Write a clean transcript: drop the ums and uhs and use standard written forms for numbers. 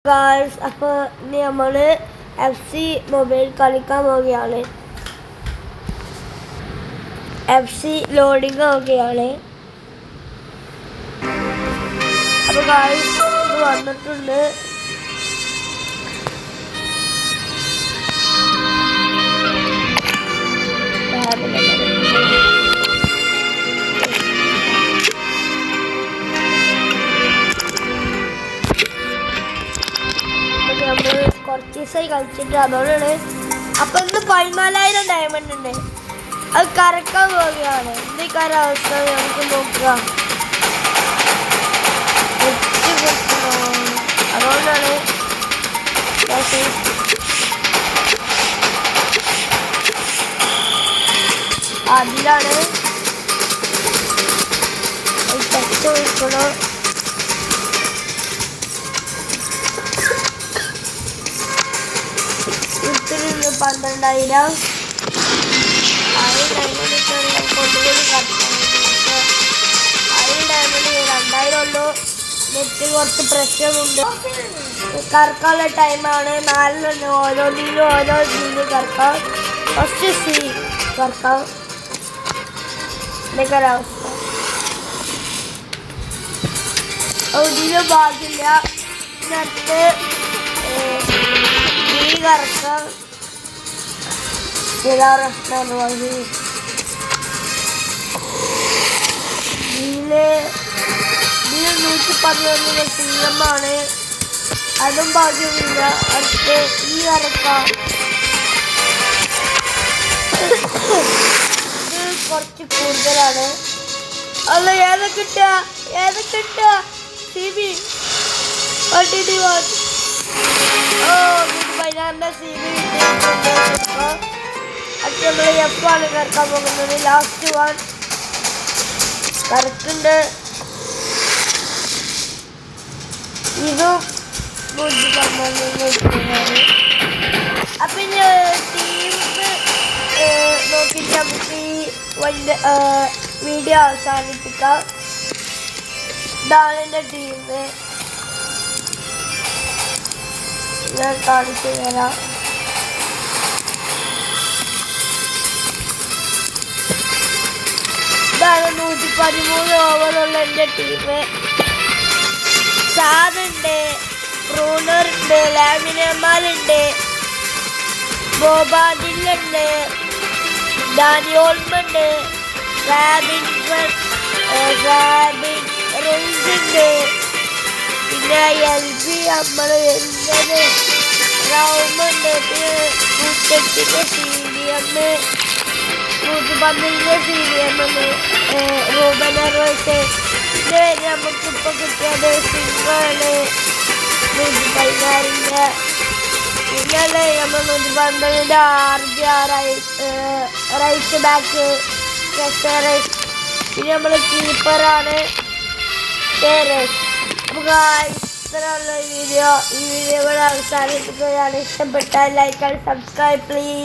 Guys, അപ്പോൾ ഇനി നമ്മൾ FC മൊബൈൽ കളിക്കാൻ പോവുകയാണ്. FC ലോഡിങ് ആവുകയാണ്. അപ്പോൾ ഗായ്സ് ഇത് വന്നിട്ടുണ്ട്. നമ്മൾ കുറച്ച് ദിവസമായി കളിച്ചിട്ട് അതുകൊണ്ടാണ്. അപ്പം ഇന്ന് 14,000 ഡയമണ്ട് ഉണ്ട്. അത് കറക്കാൻ പോവുകയാണ്. എന്തൊക്കെ അവസ്ഥ നമുക്ക് നോക്കുക. അതുകൊണ്ടാണ് അതിലാണ് ടെസ്റ്റ് വിൽക്കണം. 12,000 2,000 ഉള്ളൂ. നെറ്റ് കുറച്ച് പ്രശ്നമുണ്ട്. കറക്കാനുള്ള ടൈമാണ്. 4 ഓരോന്നിലും ഓരോ ഇതിൽ കറക്കാം. First C കറക്കാം. ഇതൊക്കെ ഒരവസ്ഥ. ഒന്നിലും ഭാഗ്യമില്ല. ഇതിനകത്ത് ഈ കറക്കാം. ഇതില് 111 CM ആണ്. അതും ഭാഗ്യമില്ല. അടുത്ത് ഈ കറക്കാം. ഇത് കുറച്ച് കൂടുതലാണ്. അല്ല ഏതൊക്കെ കിട്ടുക CB CB അത് നമ്മൾ F ആണ് കറക്കാൻ പോകുന്നത്. ലാസ്റ്റ് വൺ കറക്കുണ്ട്. ഇതും 111. അപ്പം ഇനി ടീം നോക്കിയിട്ട് നമുക്ക് ഈ വീഡിയോ അവസാനിപ്പിക്കാം. ഇതാണ് എൻ്റെ ടീം. ഞാൻ കാണിച്ചു തരാം. ഇതാണ് 113 ഓവറുള്ള എൻ്റെ ടീം. സാദുണ്ട്, റൂണറുണ്ട്, ലാമിനമാലുണ്ട്, ബോബാദില്ലുണ്ട്, ഡാനിയോൾമുണ്ട്, റോയിസുണ്ട്, പിന്നെ LG നമ്മൾ വരുന്നത് റൗമുണ്ട്, പിന്നെ 108 CDM, 112 CDM, റൂബൻ അർവസ്. ഇത് നമുക്കിപ്പോൾ കിട്ടിയത് സിംഗാണ് 116. പിന്നല്ലേ നമ്മൾ 112 റൈറ്റ് ബാക്ക് പിന്നെ നമ്മൾ കീപ്പറാണ്. അപ്പോൾ ഇത്രയുള്ള വീഡിയോ ഇവിടെ അവസാനിപ്പിക്കുകയാണ്. ഇഷ്ടപ്പെട്ടാൽ ലൈക്ക് ആൻഡ് സബ്സ്ക്രൈബ് പ്ലീസ്.